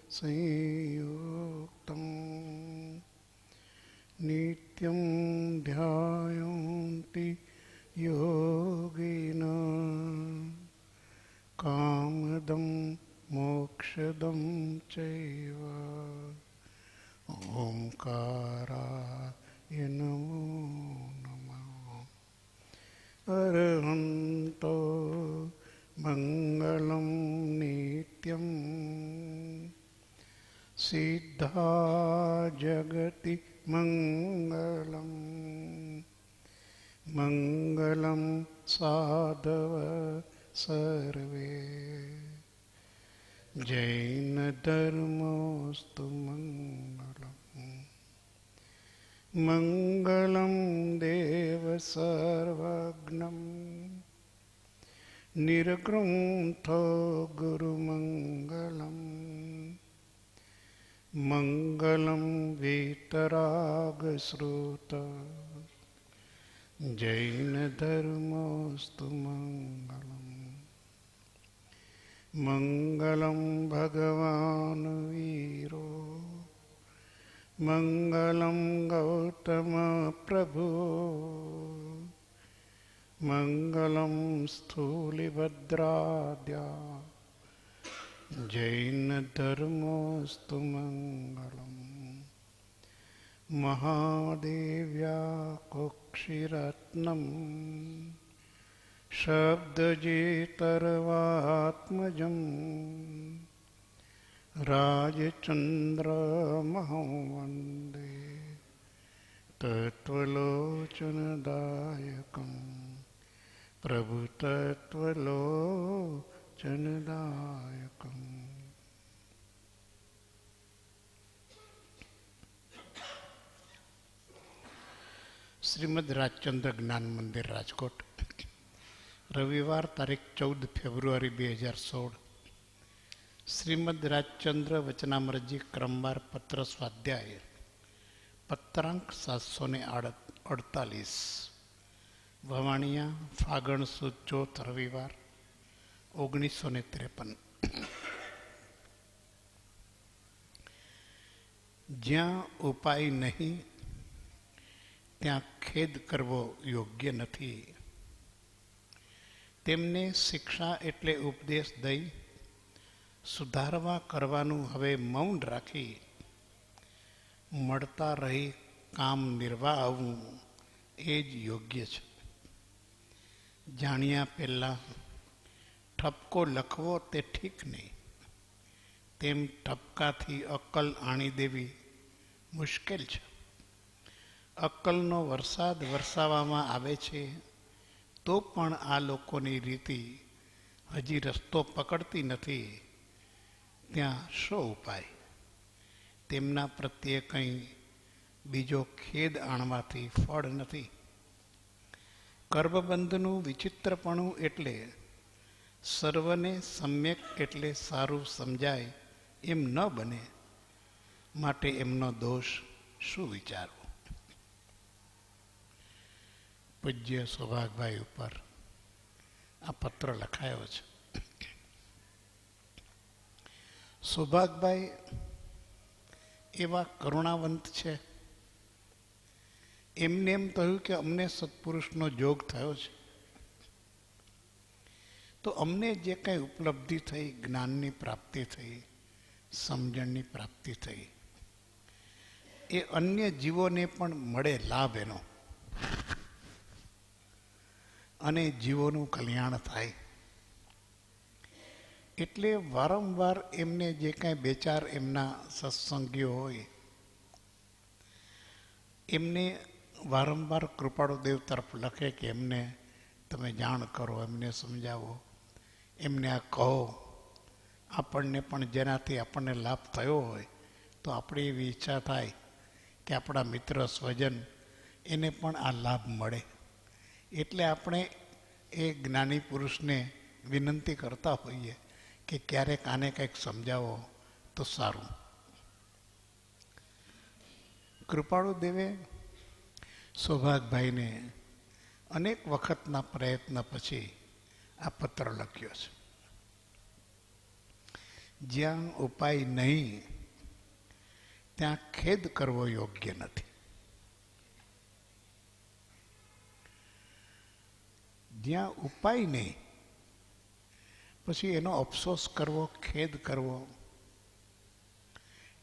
संयुक्तं नित्यं ध्यायन्ति योगिनः कामदं मोक्षदं चैव ओंकाराय नमो नमः। अरहन्तो मंगलं नित्यं सिद्धा जगति मंगलं मंगलं साधव सर्वे जैन धर्मोस्तु मंगलम् मंगलं देव सर्वज्ञं निर्ग्रंथो गुरुमंगलम् मंगलं वीतरागश्रुत जैन धर्मोस्तु मंगलम् मंगलं भगवान् वीरो मंगलं गौतम प्रभु मंगलं स्थूलिभद्राद्या जैन धर्मोस्तु मंगलम् महादेव्या कुक्षिरत्नं शब्दजेतर्वात्मजं राजचन्द्रमहं वन्दे तत्त्वलोचनदायकं प्रभुतत्त्वलोचनदायकम्। શ્રીમદ રાજચંદ્ર જ્ઞાન મંદિર રાજકોટ, રવિવાર તારીખ 14 ફેબ્રુઆરી 2016. શ્રીમદ રાજચંદ્ર વચનામૃતજી ક્રમવાર પત્ર સ્વાધ્યાય પત્રાંક 748, વવાણિયા, ફાગણ સુદ ચોથ, રવિવાર 1953. જ્યાં ઉપાય નહીં ત્યાં ખેદ કરવો યોગ્ય નથી. તેમને શિક્ષા એટલે ઉપદેશ દઈ સુધારવા કરવાનું હવે મૌન રાખી મળતા રહી કામ નિર્વાહ આવવું એ જ યોગ્ય છે. જાણ્યા પહેલાં ઠપકો લખવો તે ઠીક નહીં, તેમ ઠપકાથી અક્કલ આણી દેવી મુશ્કેલ છે. અક્કલનો વરસાદ વરસાવવામાં આવે છે તો પણ આ લોકોની રીતિ હજી રસ્તો પકડતી નથી. ત્યાં શો ઉપાય? તેમના પ્રત્યે કંઈ બીજો ખેદ આણવાથી ફળ નથી. કર્મબંધનું વિચિત્રપણું એટલે સર્વને સમ્યક એટલે સારું સમજાય એમ ન બને, માટે એમનો દોષ શું વિચારવો? પૂજ્ય સૌભાગભાઈ ઉપર આ પત્ર લખાયો છે. સૌભાગભાઈ એવા કરુણાવંત છે. એમને એમ કહ્યું કે અમને સત્પુરુષનો જોગ થયો છે, તો અમને જે કંઈ ઉપલબ્ધિ થઈ, જ્ઞાનની પ્રાપ્તિ થઈ, સમજણની પ્રાપ્તિ થઈ, એ અન્ય જીવોને પણ મળે લાભ એનો, અને જીવોનું કલ્યાણ થાય. એટલે વારંવાર એમને જે કાંઈ બે ચાર એમના સત્સંગીઓ હોય એમને વારંવાર કૃપાળુ દેવ તરફ લખે કે એમને તમે જાણ કરો, એમને સમજાવો, એમને આ કહો. આપણને પણ જેનાથી આપણને લાભ થયો હોય તો આપણી એવી ઈચ્છા થાય કે આપણા મિત્ર સ્વજન એને પણ આ લાભ મળે. એટલે આપણે એ જ્ઞાની પુરુષને વિનંતી કરતા હોઈએ કે ક્યારેક આને કંઈક સમજાવો તો સારું. કૃપાળુ દેવે સૌભાગભાઈને અનેક વખતના પ્રયત્ન પછી આ પત્ર લખ્યો છે. જ્યાં ઉપાય નહીં ત્યાં ખેદ કરવો યોગ્ય નથી. જ્યાં ઉપાય નહીં પછી એનો અફસોસ કરવો, ખેદ કરવો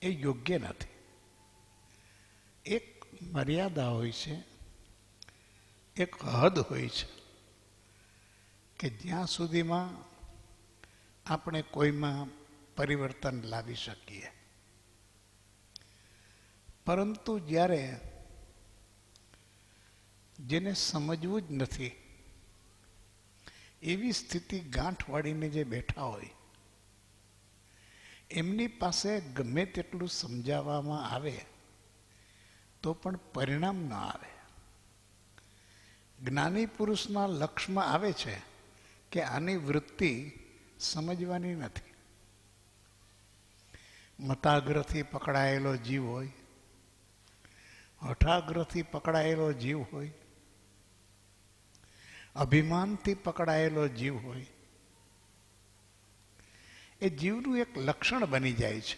એ યોગ્ય નથી. એક મર્યાદા હોય છે, એક હદ હોય છે કે જ્યાં સુધીમાં આપણે કોઈમાં પરિવર્તન લાવી શકીએ. પરંતુ જ્યારે જેને સમજવું જ નથી એવી સ્થિતિ ગાંઠ વાળીને જે બેઠા હોય એમની પાસે ગમે તેટલું સમજાવવામાં આવે તો પણ પરિણામ ન આવે. જ્ઞાની પુરુષના લક્ષમાં આવે છે કે આની વૃત્તિ સમજવાની નથી. મતાગ્રહથી પકડાયેલો જીવ હોય, હઠાગ્રહથી પકડાયેલો જીવ હોય, અભિમાનથી પકડાયેલો જીવ હોય, એ જીવનું એક લક્ષણ બની જાય છે.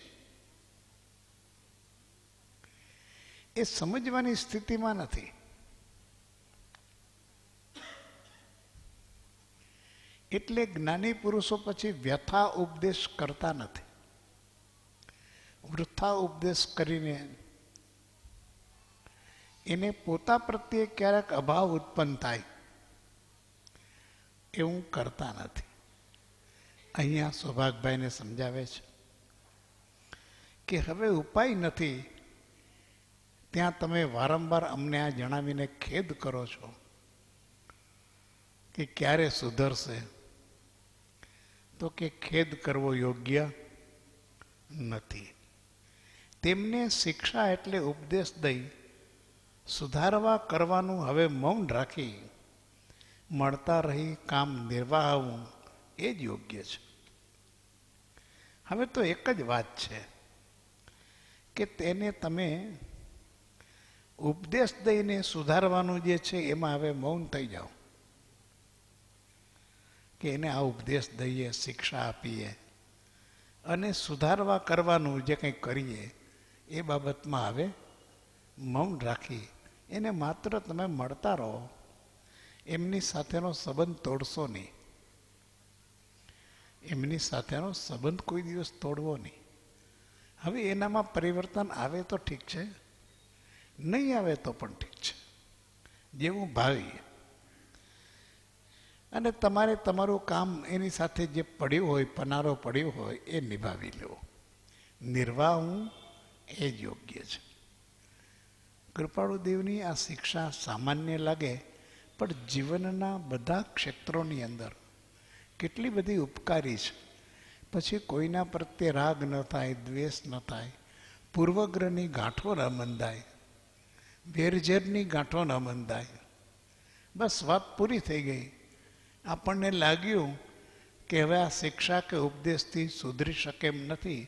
એ સમજવાની સ્થિતિમાં નથી. એટલે જ્ઞાની પુરુષો પછી વ્યથા ઉપદેશ કરતા નથી. વૃથા ઉપદેશ કરીને એને પોતા પ્રત્યે ક્યારેક અભાવ ઉત્પન્ન થાય એવું કરતા નથી. અહીંયા સૌભાગભાઈને સમજાવે છે કે હવે ઉપાય નથી ત્યાં તમે વારંવાર અમને આ જણાવીને ખેદ કરો છો કે ક્યારે સુધરશે. તો કે ખેદ કરવો યોગ્ય નથી. તેમને શિક્ષા એટલે ઉપદેશ દઈ સુધારવા કરવાનું હવે મૌન રાખી મળતા રહી કામ નિર્વાહવું એ જ યોગ્ય છે. હવે તો એક જ વાત છે કે તેને તમે ઉપદેશ દઈને સુધારવાનું જે છે એમાં હવે મૌન થઈ જાઓ. કે એને આ ઉપદેશ દઈએ, શિક્ષા આપીએ અને સુધારવા કરવાનું જે કંઈ કરીએ એ બાબતમાં હવે મૌન રાખી એને માત્ર તમે મળતા રહો. એમની સાથેનો સંબંધ તોડશો નહીં. એમની સાથેનો સંબંધ કોઈ દિવસ તોડવો નહીં. હવે એનામાં પરિવર્તન આવે તો ઠીક છે, નહીં આવે તો પણ ઠીક છે, જેવું ભાવી. અને તમારે તમારું કામ એની સાથે જે પડ્યું હોય, પનારો પડ્યો હોય એ નિભાવી લેવો. નિર્વાહ એ જ યોગ્ય છે. કૃપાળુદેવની આ શિક્ષા સામાન્ય લાગે પણ જીવનના બધા ક્ષેત્રોની અંદર કેટલી બધી ઉપકારી છે. પછી કોઈના પ્રત્યે રાગ ન થાય, દ્વેષ ન થાય, પૂર્વગ્રહની ગાંઠો ન બંધાય, વેરઝેરની ગાંઠો ન બંધાય. બસ વાત પૂરી થઈ ગઈ. આપણને લાગ્યું કે હવે આ શિક્ષા કે ઉપદેશથી સુધરી શકે એમ નથી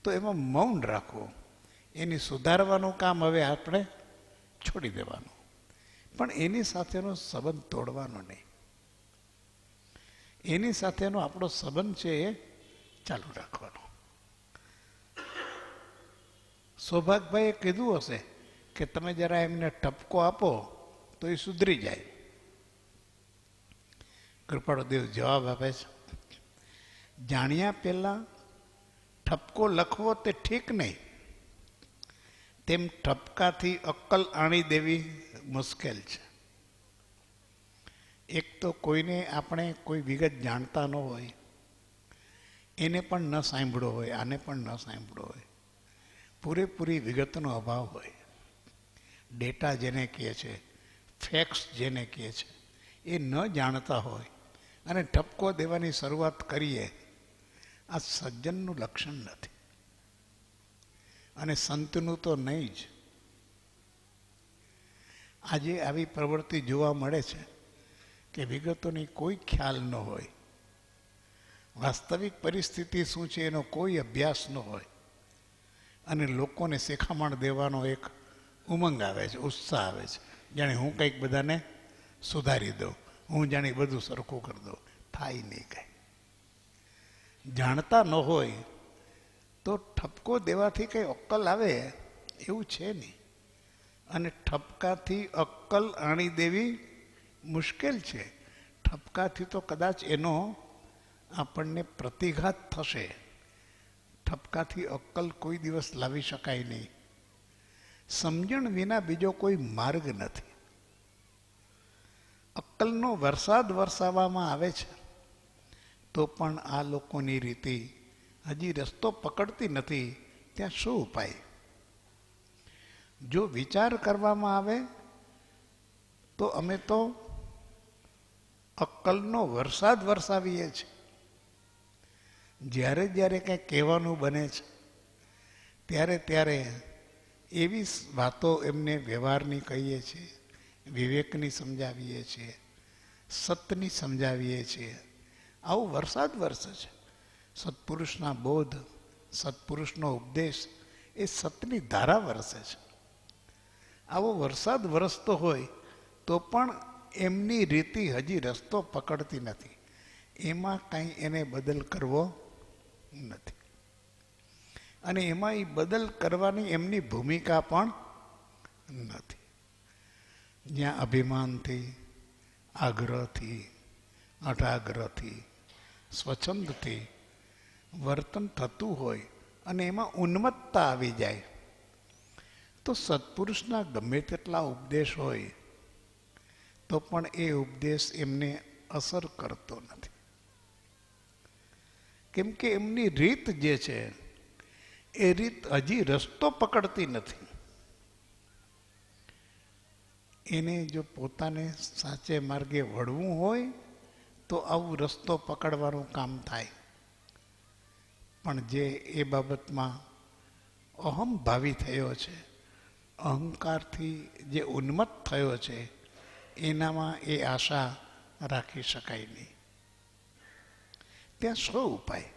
તો એમાં મૌન રાખવું. એની સુધારવાનું કામ હવે આપણે છોડી દેવાનું, પણ એની સાથેનો સંબંધ તોડવાનો નહીં. એની સાથેનો આપણો સંબંધ છે એ ચાલુ રાખવાનો. સૌભાગભાઈએ કીધું હશે કે તમે જરા એમને ઠપકો આપો તો એ સુધરી જાય. કૃપાળુદેવ જવાબ આપે છે, જાણ્યા પહેલા ઠપકો લખવો તે ઠીક નહીં, તેમ ઠપકાથી અક્કલ આણી દેવી મુશ્કેલ છે. એક તો કોઈને આપણે કોઈ વિગત જાણતા ન હોય, એને પણ ન સાંભળ્યો હોય, આને પણ ન સાંભળ્યો હોય, પૂરેપૂરી વિગતનો અભાવ હોય, ડેટા જેને કહે છે, ફેક્ટ્સ જેને કહે છે એ ન જાણતા હોય અને ઠપકો દેવાની શરૂઆત કરીએ, આ સજ્જનનું લક્ષણ નથી અને સંતનું તો નહીં જ. આજે આવી પ્રવૃત્તિ જોવા મળે છે કે વિગતોની કોઈ ખ્યાલ ન હોય, વાસ્તવિક પરિસ્થિતિ શું છે એનો કોઈ અભ્યાસ ન હોય અને લોકોને શિખામણ દેવાનો એક ઉમંગ આવે છે, ઉત્સાહ આવે છે, જાણે હું કંઈક બધાને સુધારી દઉં, હું જાણે બધું સરખું કરી દઉં. થાય નહીં. કંઈ જાણતા ન હોય તો ઠપકો દેવાથી કંઈ અક્કલ આવે એવું છે નહીં. અને ઠપકાથી અક્કલ આણી દેવી મુશ્કેલ છે. ઠપકાથી તો કદાચ એનો આપણને પ્રતિઘાત થશે. ઠપકાથી અક્કલ કોઈ દિવસ લાવી શકાય નહીં. સમજણ વિના બીજો કોઈ માર્ગ નથી. અક્કલનો વરસાદ વરસાવવામાં આવે છે તો પણ આ લોકોની રીતિ હજી રસ્તો પકડતી નથી. ત્યાં શું ઉપાય? જો વિચાર કરવામાં આવે તો અમે તો અક્કલનો વરસાદ વરસાવીએ છીએ. જ્યારે જ્યારે કંઈ કહેવાનું બને છે ત્યારે ત્યારે એવી વાતો એમને વ્યવહારની કહીએ છીએ, વિવેકની સમજાવીએ છીએ, સતની સમજાવીએ છીએ. આવો વરસાદ વરસે છે. સત્પુરુષના બોધ, સત્પુરુષનો ઉપદેશ એ સતની ધારા વરસે છે. આવો વરસાદ વરસતો હોય તો પણ એમની રીતિ હજી રસ્તો પકડતી નથી. એમાં કાંઈ એને બદલ કરવો નથી. અને એમાં એ બદલ કરવાની એમની ભૂમિકા પણ નથી. જ્યાં અભિમાનથી, આગ્રહથી, અઢાગ્રહથી, સ્વચ્છંદથી વર્તન થતું હોય અને એમાં ઉન્મત્તતા આવી જાય તો સત્પુરુષના ગમે તેટલા ઉપદેશ હોય તો પણ એ ઉપદેશ એમને અસર કરતો નથી. કેમ કે એમની રીત જે છે એ રીત હજી રસ્તો પકડતી નથી. એને જો પોતાને સાચે માર્ગે વળવું હોય તો આવું રસ્તો પકડવાનું કામ થાય. પણ જે એ બાબતમાં અહમભાવી થયો છે, અહંકારથી જે ઉન્મત્ત થયો છે, એનામાં એ આશા રાખી શકાય નહીં. ત્યાં શું ઉપાય?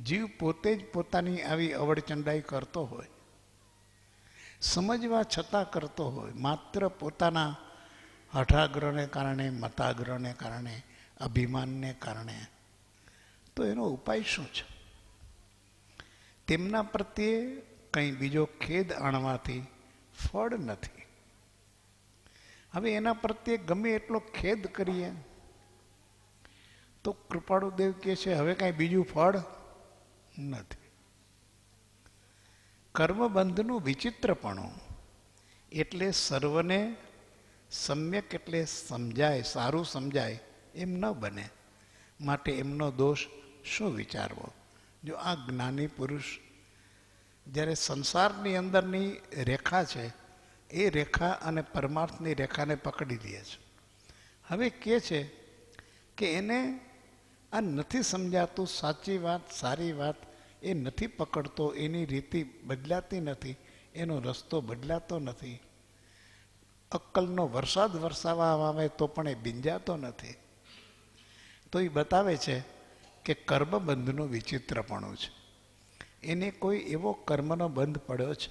જીવ પોતે જ પોતાની આવી અવળચંડાઈ કરતો હોય, સમજવા છતાં કરતો હોય, માત્ર પોતાના હઠાગ્રહને કારણે, મતાગ્રહને કારણે, અભિમાનને કારણે, તો એનો ઉપાય શું છે? તેમના પ્રત્યે કંઈ બીજો ખેદ આણવાથી ફળ નથી. હવે એના પ્રત્યે ગમે એટલો ખેદ કરીએ તો કૃપાળુ દેવ કહે છે હવે કાંઈ બીજું ફળ નથી. કર્મબંધનું વિચિત્રપણું એટલે સર્વને સમ્યક એટલે સમજાય, સારું સમજાય એમ ન બને. માટે એમનો દોષ શું વિચારવો? જો આ જ્ઞાની પુરુષ જ્યારે સંસારની અંદરની રેખા છે એ રેખા અને પરમાર્થની રેખાને પકડી લે છે. હવે કહે છે કે એને આ નથી સમજાતું, સાચી વાત, સારી વાત એ નથી પકડતો, એની રીતિ બદલાતી નથી, એનો રસ્તો બદલાતો નથી. અક્કલનો વરસાદ વરસાવવામાં આવે તો પણ એ બિંજાતો નથી. તો એ બતાવે છે કે કર્મબંધનું વિચિત્રપણું છે. એને કોઈ એવો કર્મનો બંધ પડ્યો છે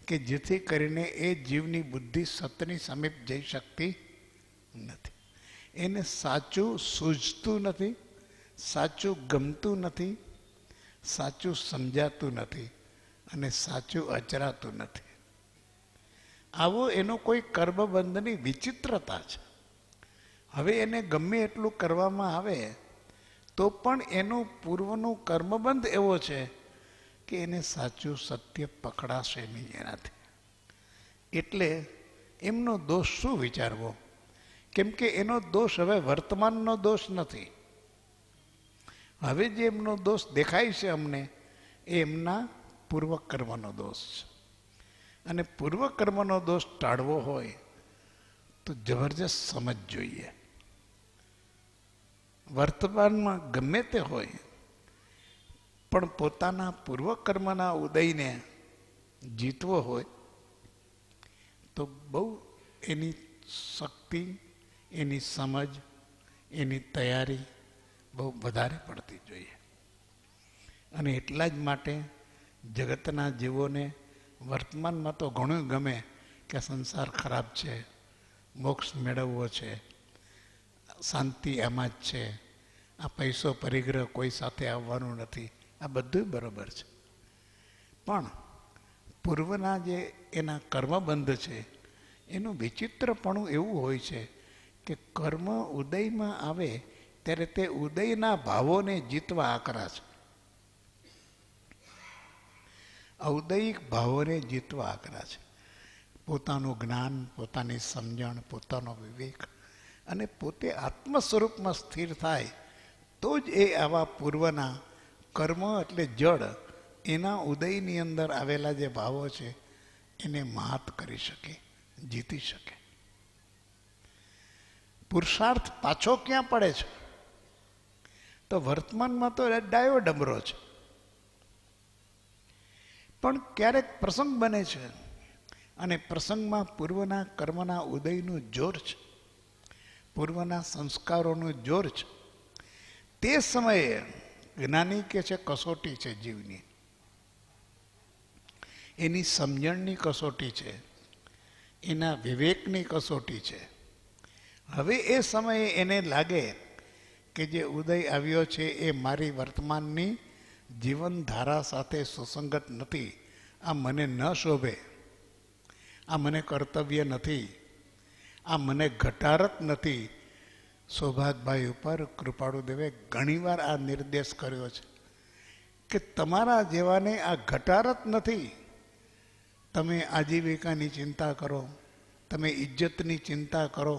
કે જેથી કરીને એ જીવની બુદ્ધિ સતની સમીપ જઈ શકતી નથી. એને સાચું સૂઝતું નથી, સાચું ગમતું નથી, સાચું સમજાતું નથી અને સાચું અચરાતું નથી. આવો એનો કોઈ કર્મબંધની વિચિત્રતા છે. હવે એને ગમે એટલું કરવામાં આવે તો પણ એનું પૂર્વનું કર્મબંધ એવો છે કે એને સાચું સત્ય પકડાશે નહીં એનાથી. એટલે એમનો દોષ શું વિચારવો? કેમ કે એનો દોષ હવે વર્તમાનનો દોષ નથી. હવે જે એમનો દોષ દેખાય છે અમને એ એમના પૂર્વકર્મનો દોષ છે. અને પૂર્વકર્મનો દોષ ટાળવો હોય તો જબરજસ્ત સમજ જોઈએ. વર્તમાનમાં ગમે તે હોય પણ પોતાના પૂર્વકર્મના ઉદયને જીતવો હોય તો બહુ એની શક્તિ, એની સમજ, એની તૈયારી બહુ વધારે પડતી જોઈએ. અને એટલા જ માટે જગતના જીવોને વર્તમાનમાં તો ઘણું ગમે કે સંસાર ખરાબ છે, મોક્ષ મેળવવો છે, શાંતિ એમાં જ છે, આ પૈસો પરિગ્રહ કોઈ સાથે આવવાનું નથી, આ બધું બરોબર છે, પણ પૂર્વના જે એના કર્મબંધ છે એનું વિચિત્રપણું એવું હોય છે કે કર્મ ઉદયમાં આવે ત્યારે તે ઉદયના ભાવોને જીતવા આકરા છે, ઔદયિક ભાવોને જીતવા આકરા છે. પોતાનું જ્ઞાન, પોતાની સમજણ, પોતાનો વિવેક અને પોતે આત્મ સ્વરૂપમાં સ્થિર થાય તો જ એ આવા પૂર્વના કર્મ એટલે જડ એના ઉદયની અંદર આવેલા જે ભાવો છે એને માત કરી શકે, જીતી શકે. પુરુષાર્થ પાછો ક્યાં પડે છે? તો વર્તમાનમાં તો ડાયો ડમરો છે, પણ ક્યારેક પ્રસંગ બને છે અને પ્રસંગમાં પૂર્વના કર્મના ઉદયનું જોર છે, પૂર્વના સંસ્કારોનું જોર છે. તે સમયે જ્ઞાની કે છે કસોટી છે જીવની, એની સમજણની કસોટી છે, એના વિવેકની કસોટી છે. હવે એ સમયે એને લાગે કે જે ઉદય આવ્યો છે એ મારી વર્તમાનની જીવનધારા સાથે સુસંગત નથી, આ મને ન શોભે, આ મને કર્તવ્ય નથી, આ મને ઘટારત નથી. સૌભાગભાઈ ઉપર કૃપાળુદેવે ઘણીવાર આ નિર્દેશ કર્યો છે કે તમારા જેવાને આ ઘટારત નથી. તમે આજીવિકાની ચિંતા કરો, તમે ઇજ્જતની ચિંતા કરો.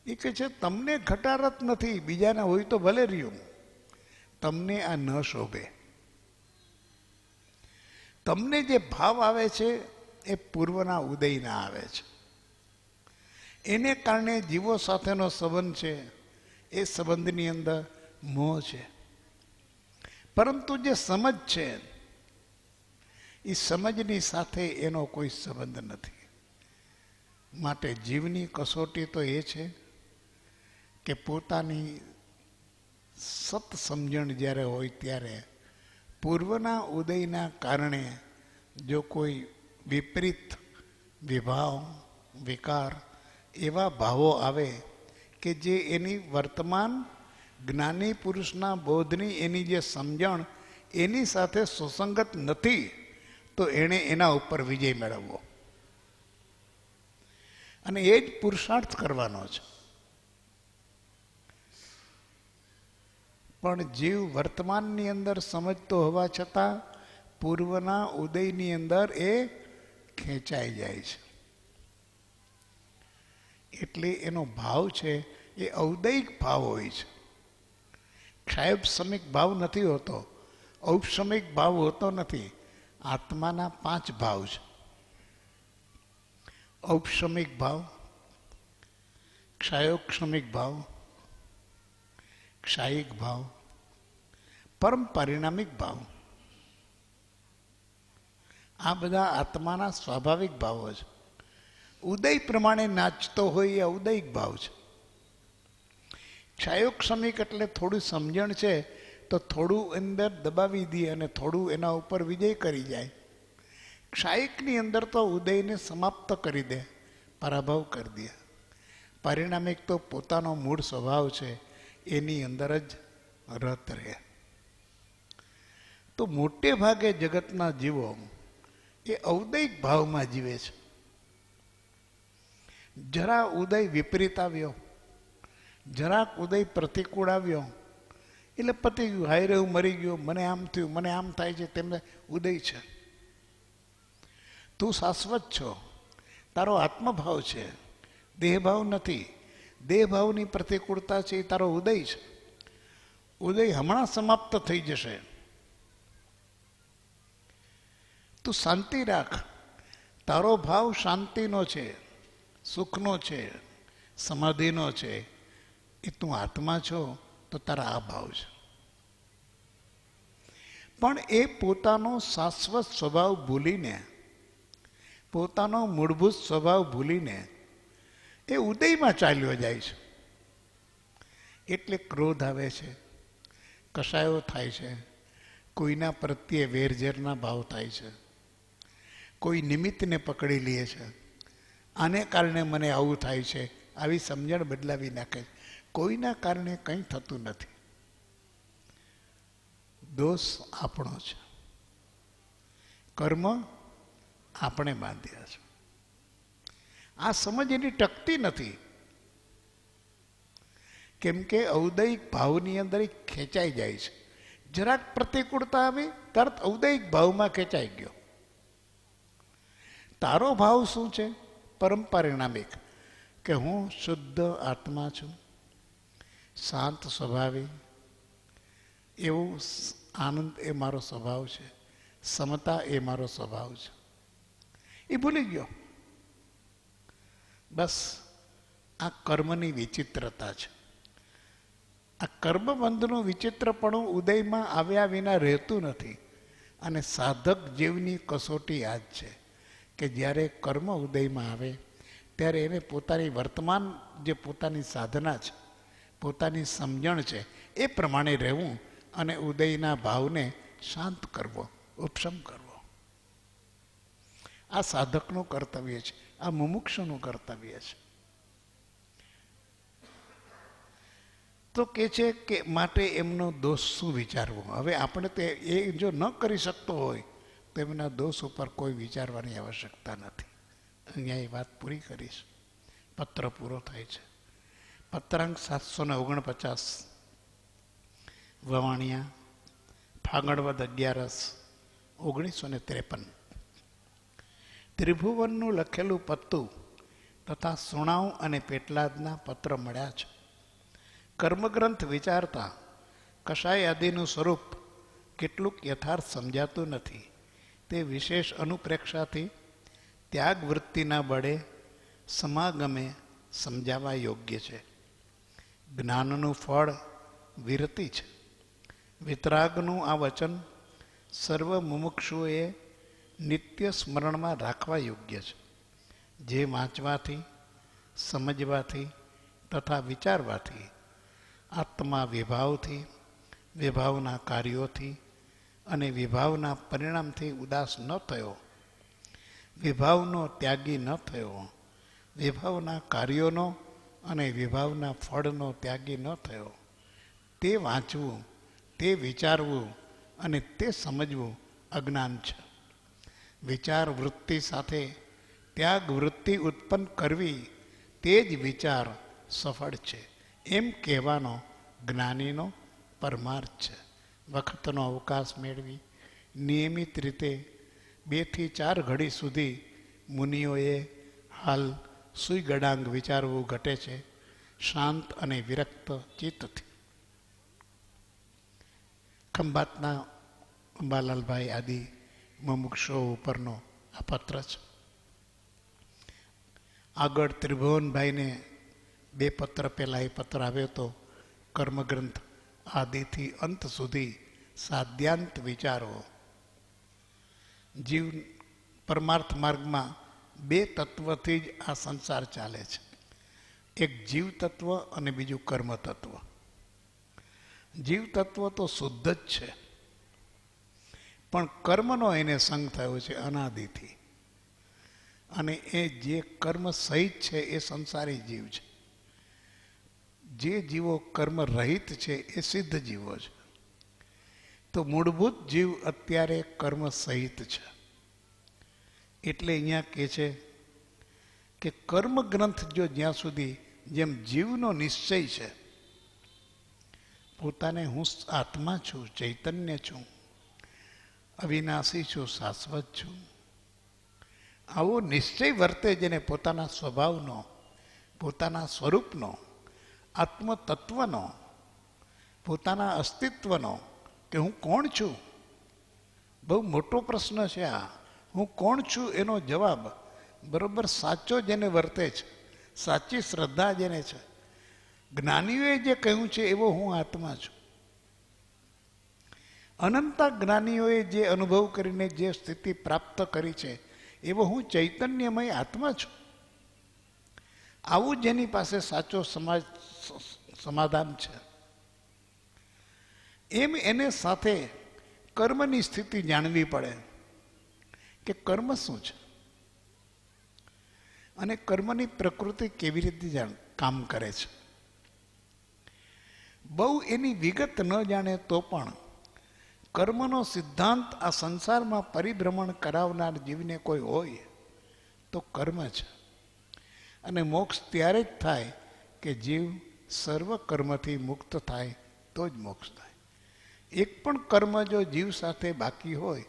એ કહે છે તમને ઘટારત નથી, બીજાના હોય તો ભલે રહ્યું, તમને આ ન શોભે. તમને જે ભાવ આવે છે એ પૂર્વના ઉદયના આવે છે. એને કારણે જીવો સાથેનો સંબંધ છે એ સંબંધની અંદર મોહ છે, પરંતુ જે સમજ છે એ સમજની સાથે એનો કોઈ સંબંધ નથી. માટે જીવની કસોટી તો એ છે કે પોતાની સત સમજણ જ્યારે હોય ત્યારે પૂર્વના ઉદયના કારણે જો કોઈ વિપરીત વિભાવ, વિકાર, એવા ભાવો આવે કે જે એની વર્તમાન જ્ઞાની પુરુષના બોધની એની જે સમજણ એની સાથે સુસંગત નથી, તો એણે એના ઉપર વિજય મેળવવો અને એ જ પુરુષાર્થ કરવાનો છે. પણ જીવ વર્તમાનની અંદર સમજતો હોવા છતાં પૂર્વના ઉદયની અંદર એ ખેંચાઈ જાય છે. એટલે એનો ભાવ છે એ ઔદયિક ભાવ હોય છે, ક્ષાયોપશમિક ભાવ નથી હોતો, ઔપશમિક ભાવ હોતો નથી. આત્માના 5 ભાવ છે: ઔપશમિક ભાવ, ક્ષાયોક્ષમિક ભાવ, ક્ષાયિક ભાવ, પરમ પરિણામિક ભાવ. આ બધા આત્માના સ્વાભાવિક ભાવો છે. ઉદય પ્રમાણે નાચતો હોય એ ઔદયિક ભાવ છે. ક્ષાયોક્ષમિક એટલે થોડું સમજણ છે તો થોડું અંદર દબાવી દે અને થોડું એના ઉપર વિજય કરી જાય. ક્ષાયિકની અંદર તો ઉદયને સમાપ્ત કરી દે, પરાભવ કરી દે. પરિણામિક તો પોતાનો મૂળ સ્વભાવ છે એની અંદર જ રત રહે. તો મોટે ભાગે જગતના જીવો એ ઔદયિક ભાવમાં જીવે છે. જરા ઉદય વિપરીત આવ્યો, જરાક ઉદય પ્રતિકૂળ આવ્યો એટલે પતી ગયું, હાય રે હું મરી ગયો, મને આમ થયું, મને આમ થાય છે. તેમને ઉદય છે. તું શાશ્વત છો, તારો આત્મભાવ છે, દેહભાવ નથી. દેહભાવની પ્રતિકૂળતા છે એ તારો ઉદય છે. ઉદય હમણાં સમાપ્ત થઈ જશે. તું શાંતિ રાખ, તારો ભાવ શાંતિનો છે, સુખનો છે, સમાધિનો છે. એ તું આત્મા છો તો તારા આ ભાવ છે. પણ એ પોતાનો શાશ્વત સ્વભાવ ભૂલીને, પોતાનો મૂળભૂત સ્વભાવ ભૂલીને એ ઉદયમાં ચાલ્યો જાય છે. એટલે ક્રોધ આવે છે, કશાયો થાય છે, કોઈના પ્રત્યે વેરઝેરના ભાવ થાય છે, કોઈ નિમિત્તને પકડી લે છે. આને કારણે મને આવું થાય છે, આવી સમજણ બદલાવી નાખે છે. કોઈના કારણે કંઈ થતું નથી. દોષ આપણો છે, કર્મ આપણે બાંધ્યા છે. આ સમજ એની ટકતી નથી, કેમ કે ઔદૈહિક ભાવની અંદર એ ખેંચાઈ જાય છે. જરાક પ્રતિકૂળતા આવી તરત ઔદૈહિક ભાવમાં ખેંચાઈ ગયો. તારો ભાવ શું છે? પરમ પરિણામિક, કે હું શુદ્ધ આત્મા છું, શાંત સ્વભાવી, એવું આનંદ એ મારો સ્વભાવ છે, સમતા એ મારો સ્વભાવ છે. એ ભૂલી ગયો. બસ આ કર્મની વિચિત્રતા છે. આ કર્મબંધનું વિચિત્રપણું ઉદયમાં આવ્યા વિના રહેતું નથી. અને સાધક જીવની કસોટી આ જ છે કે જ્યારે કર્મ ઉદયમાં આવે ત્યારે એને પોતાની વર્તમાન જે પોતાની સાધના છે, પોતાની સમજણ છે, એ પ્રમાણે રહેવું અને ઉદયના ભાવને શાંત કરવો, ઉપશમ કરવો. આ સાધકનું કર્તવ્ય છે, આ મુમુક્ષુનું કર્તવ્ય છે. તો કે છે કે માટે એમનો દોષ શું વિચારવો. હવે આપણે તે એ જો ન કરી શકતો હોય તો એમના દોષ ઉપર કોઈ વિચારવાની આવશ્યકતા નથી. અહીંયા એ વાત પૂરી કરીશ. પત્ર પૂરો થાય છે. પત્રાંક 749, વવાણિયા, ફાગણવદ 11, 1953. ત્રિભુવનનું લખેલું પત્તું તથા સુણાવ અને પેટલાદના પત્ર મળ્યા છે. કર્મગ્રંથ વિચારતા કશાય આદિનું સ્વરૂપ કેટલુંક યથાર્થ સમજાતું નથી. તે વિશેષ અનુપ્રેક્ષાથી ત્યાગ વૃત્તિના બળે સમાગમે સમજાવવા યોગ્ય છે. જ્ઞાનનું ફળ વિરતિ છે. વિતરાગનું આ વચન સર્વ મુમુક્ષુએ નિત્ય સ્મરણમાં રાખવા યોગ્ય છે. જે વાંચવાથી, સમજવાથી તથા વિચારવાથી આત્મા વિભાવથી, વિભાવના કાર્યોથી અને વિભાવના પરિણામથી ઉદાસ ન થયો, વિભાવનો ત્યાગી ન થયો, વિભાવના કાર્યોનો અને વિભાવના ફળનો ત્યાગી ન થયો, તે વાંચવું, તે વિચારવું અને તે સમજવું અજ્ઞાન છે. વિચાર વૃત્તિ સાથે ત્યાગ વૃત્તિ ઉત્પન્ન કરવી તે જ વિચાર સફળ છે, એમ કહેવાનો જ્ઞાનીનો પરમાર્થ છે. વખતનો અવકાશ મેળવી નિયમિત રીતે 2 થી 4 ઘડી સુધી મુનિઓએ હાલ સુઈ ગડાંગ વિચારવું ઘટે છે, શાંત અને વિરક્ત ચિત્તથી. ખંભાતના અંબાલાલભાઈ આદિ મુમુક્ષો ઉપરનો આ પત્ર છે. આગળ ત્રિભુવનભાઈને 2 પત્ર પહેલાં એ પત્ર આવ્યો હતો. કર્મગ્રંથ આદિથી અંત સુધી સાધ્યાંત વિચારો. જીવ પરમાર્થ માર્ગમાં 2 તત્વથી જ આ સંસાર ચાલે છે. એક જીવ તત્વ અને બીજું કર્મ તત્વ. જીવ તત્વ તો શુદ્ધ જ છે, પણ કર્મનો એને સંગ થયો છે અનાદિથી. અને એ જે કર્મ સહિત છે એ સંસારી જીવ છે. જે જીવો કર્મ રહિત છે એ સિદ્ધ જીવો છે. તો મૂળભૂત જીવ અત્યારે કર્મ સહિત છે. એટલે અહીંયા કહે છે કે કર્મ ગ્રંથ જો જ્યાં સુધી જેમ જીવનો નિશ્ચય છે, પોતાને હું આત્મા છું, ચૈતન્ય છું, અવિનાશી છું, શાશ્વત છું, આવો નિશ્ચય વર્તે જેને પોતાના સ્વભાવનો, પોતાના સ્વરૂપનો, આત્મતત્વનો, પોતાના અસ્તિત્વનો, કે હું કોણ છું. બહુ મોટો પ્રશ્ન છે આ. હું કોણ છું એનો જવાબ બરોબર સાચો જેને વર્તે છે, સાચી શ્રદ્ધા જેને છે, જ્ઞાનીઓએ જે કહ્યું છે એવો હું આત્મા છું. અનંતા જ્ઞાનીઓએ જે અનુભવ કરીને જે સ્થિતિ પ્રાપ્ત કરી છે એવો હું ચૈતન્યમય આત્મા છું. આવું જેની પાસે સાચો સમાધાન છે, એમ એને સાથે કર્મની સ્થિતિ જાણવી પડે કે કર્મ શું છે અને કર્મની પ્રકૃતિ કેવી રીતે કામ કરે છે. બહુ એની વિગત ન જાણે તો પણ કર્મનો સિદ્ધાંત આ સંસારમાં પરિભ્રમણ કરાવનાર જીવને કોઈ હોય તો કર્મ છે. અને મોક્ષ ત્યારે જ થાય કે જીવ સર્વ કર્મથી મુક્ત થાય તો જ મોક્ષ થાય. એક પણ કર્મ જો જીવ સાથે બાકી હોય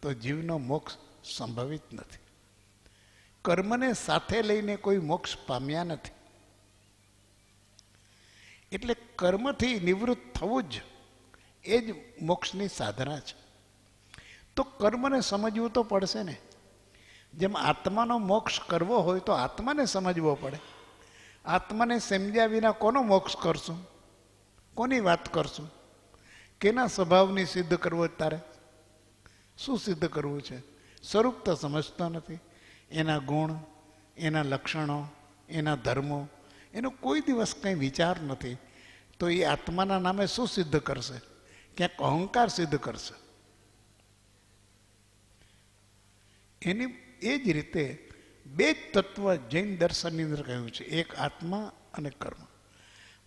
તો જીવનો મોક્ષ સંભવિત નથી. કર્મને સાથે લઈને કોઈ મોક્ષ પામ્યા નથી. એટલે કર્મથી નિવૃત્ત થવું જ એ જ મોક્ષની સાધના છે. તો કર્મને સમજવું તો પડશે ને. જેમ આત્માનો મોક્ષ કરવો હોય તો આત્માને સમજવો પડે. આત્માને સમજ્યા વિના કોનો મોક્ષ કરશું? કોની વાત કરશું? કેના સ્વભાવની સિદ્ધ કરવો તારે? શું સિદ્ધ કરવું છે? સ્વરૂપ તો સમજતો નથી. એના ગુણ, એના લક્ષણો, એના ધર્મો, એનો કોઈ દિવસ કંઈ વિચાર નથી. તો એ આત્માના નામે શું સિદ્ધ કરશે? ક્યાંક અહંકાર સિદ્ધ કરશે. એની એ જ રીતે બે જ તત્વ જૈન દર્શનની અંદર કહ્યું છે, એક આત્મા અને કર્મ.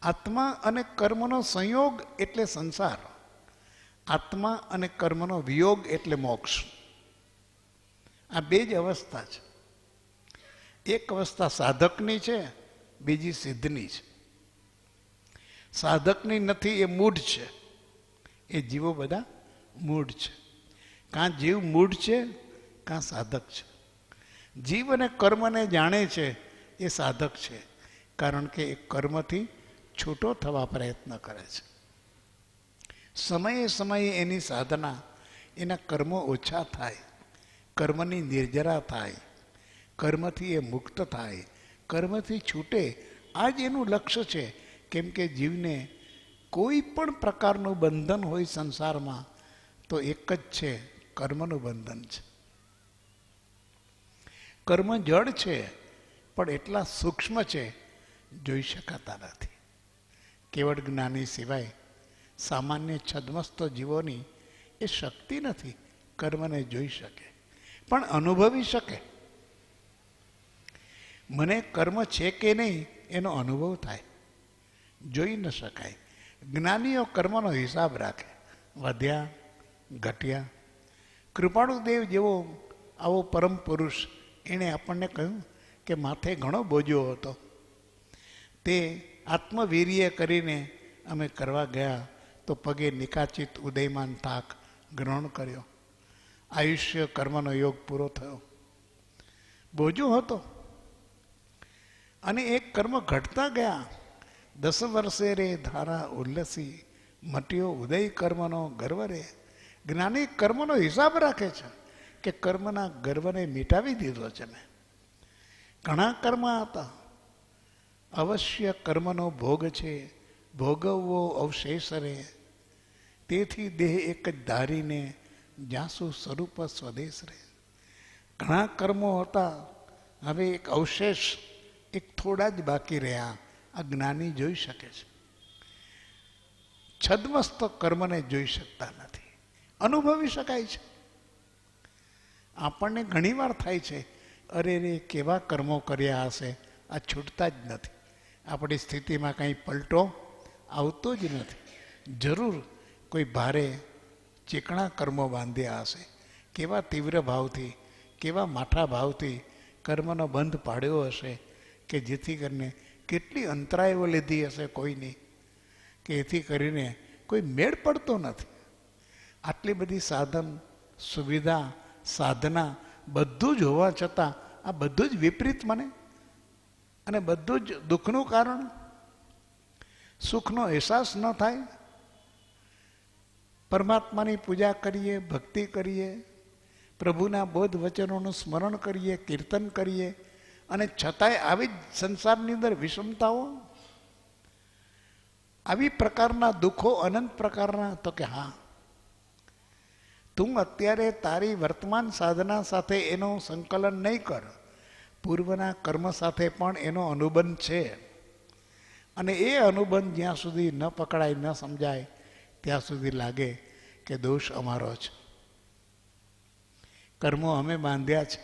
આત્મા અને કર્મનો સંયોગ એટલે સંસાર. આત્મા અને કર્મનો વિયોગ એટલે મોક્ષ. આ બે જ અવસ્થા છે. એક અવસ્થા સાધકની છે, બીજી સિદ્ધની છે. સાધકની નથી, એ મૂઢ છે. એ જીવો બધા મૂઢ છે. કાં જીવ મૂઢ છે, કાં સાધક છે. જીવ અને કર્મને જાણે છે એ સાધક છે, કારણ કે એ કર્મથી છૂટો થવા પ્રયત્ન કરે છે. સમયે સમયે એની સાધના, એના કર્મો ઓછા થાય, કર્મની નિર્જરા થાય, કર્મથી એ મુક્ત થાય, કર્મથી છૂટે. આ જ એનું લક્ષ્ય છે. કેમ કે જીવને કોઈ પણ પ્રકારનું બંધન હોય સંસારમાં તો એક જ છે, કર્મનું બંધન છે. કર્મ જડ છે, પણ એટલા સૂક્ષ્મ છે, જોઈ શકાતા નથી. કેવળ જ્ઞાની સિવાય સામાન્ય છદ્મસ્ત જીવોની એ શક્તિ નથી કર્મને જોઈ શકે, પણ અનુભવી શકે. મને કર્મ છે કે નહીં એનો અનુભવ થાય, જોઈ ન શકાય. જ્ઞાનીઓ કર્મનો હિસાબ રાખે, વધ્યા ઘટ્યા. કૃપાળુદેવ જેવો આવો પરમ પુરુષ, એણે આપણને કહ્યું કે માથે ઘણો બોજો હતો. તે આત્મવીર્ય કરીને અમે કરવા ગયા તો પગે નિકાચિત ઉદયમાન થાક ગ્રહણ કર્યો. આયુષ્ય કર્મનો યોગ પૂરો થયો. બોજો હતો અને એક કર્મ ઘટતા ગયા. 10 વર્ષે રે ધારા ઉલ્લસી, મટ્યો ઉદય કર્મનો ગર્વ રે. જ્ઞાની કર્મનો હિસાબ રાખે છે કે કર્મના ગર્વને મિટાવી દીધો છે મેં. ઘણા કર્મ હતા, અવશ્ય કર્મનો ભોગ છે, ભોગવવો અવશેષ રે. તેથી દેહ એક જ ધારીને જાસુ સ્વરૂપ સ્વદેશ રે. ઘણા કર્મો હતા, હવે એક અવશેષ, એક થોડા જ બાકી રહ્યા. આ જ્ઞાની જોઈ શકે છે. છદ્મસ્ત કર્મને જોઈ શકતા નથી, અનુભવી શકાય છે. આપણને ઘણીવાર થાય છે, અરે રે કેવા કર્મો કર્યા હશે, આ છૂટતા જ નથી. આપણી સ્થિતિમાં કંઈ પલટો આવતો જ નથી. જરૂર કોઈ ભારે ચીકણા કર્મો બાંધ્યા હશે. કેવા તીવ્ર ભાવથી, કેવા માઠા ભાવથી કર્મનો બંધ પાડ્યો હશે કે જેથી કરીને કેટલી અંતરાયો લીધી હશે કોઈની, કે એથી કરીને કોઈ મેળ પડતો નથી. આટલી બધી સાધન, સુવિધા, સાધના બધું જ હોવા છતાં આ બધું જ વિપરીત મને, અને બધું જ દુઃખનું કારણ. સુખનો અહેસાસ ન થાય. પરમાત્માની પૂજા કરીએ, ભક્તિ કરીએ, પ્રભુના બોધ વચનોનું સ્મરણ કરીએ, કીર્તન કરીએ, અને છતાંય આવી જ સંસારની અંદર વિષમતાઓ, આવી પ્રકારના દુઃખો, અનંત પ્રકારના. તો કે હા, તું અત્યારે તારી વર્તમાન સાધના સાથે એનો સંકલન નહીં કર, પૂર્વના કર્મ સાથે પણ એનો અનુબંધ છે. અને એ અનુબંધ જ્યાં સુધી ન પકડાય, ન સમજાય, ત્યાં સુધી લાગે કે દોષ અમારો છે. કર્મો અમે બાંધ્યા છે,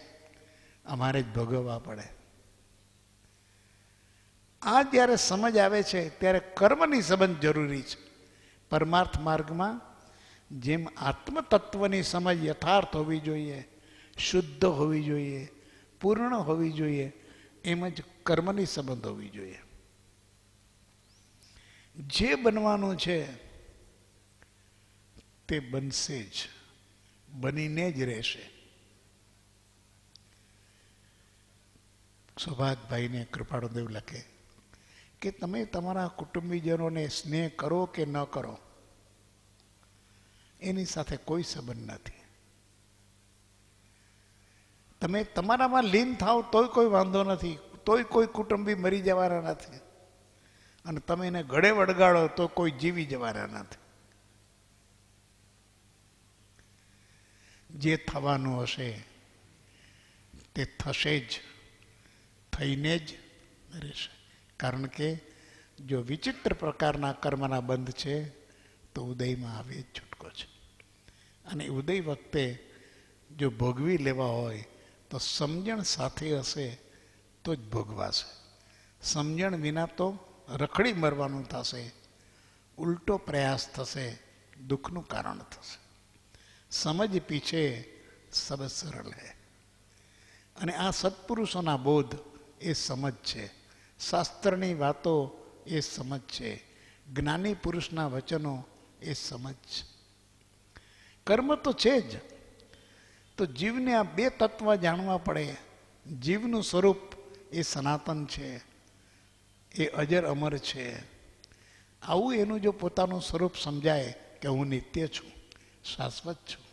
અમારે જ ભોગવવા પડે. આ જ્યારે સમજ આવે છે ત્યારે કર્મની સમજ જરૂરી છે. પરમાર્થ માર્ગમાં જેમ આત્મતત્વની સમજ યથાર્થ હોવી જોઈએ, શુદ્ધ હોવી જોઈએ, પૂર્ણ હોવી જોઈએ, એમ જ કર્મની સંબંધ હોવી જોઈએ. જે બનવાનું છે તે બનશે જ, બનીને જ રહેશે. સૌભાગભાઈને કૃપાળુદેવ લખે કે તમે તમારા કુટુંબીજનોને સ્નેહ કરો કે ન કરો, એની સાથે કોઈ સંબંધ નથી. તમે તમારામાં લીન થાવ તોય કોઈ વાંધો નથી, તોય કોઈ કુટુંબી મરી જવાના નથી, અને તમે એને ગળે વળગાડો તો કોઈ જીવી જવાના નથી. જે થવાનું હશે તે થશે જ, થઈને જ રહેશે. કારણ કે જો વિચિત્ર પ્રકારના કર્મના બંધ છે તો ઉદયમાં આવે જ છૂટકો છે. અને ઉદય વખતે જો ભોગવી લેવા હોય તો સમજણ સાથે હશે તો જ ભોગવાશે. સમજણ વિના તો રખડી મરવાનું થશે, ઉલટો પ્રયાસ થશે, દુઃખનું કારણ થશે. સમજ પીછે સબ સરળ હૈ. અને આ સત્પુરુષોના બોધ એ સમજ છે, શાસ્ત્રની વાતો એ સમજ છે, જ્ઞાની પુરુષના વચનો એ સમજ છે. કર્મ તો છે જ, તો જીવને આ બે તત્વ જાણવા પડે. જીવનું સ્વરૂપ એ સનાતન છે, એ અજર અમર છે. આવું એનું જો પોતાનું સ્વરૂપ સમજાય કે હું નિત્ય છું, શાશ્વત છું,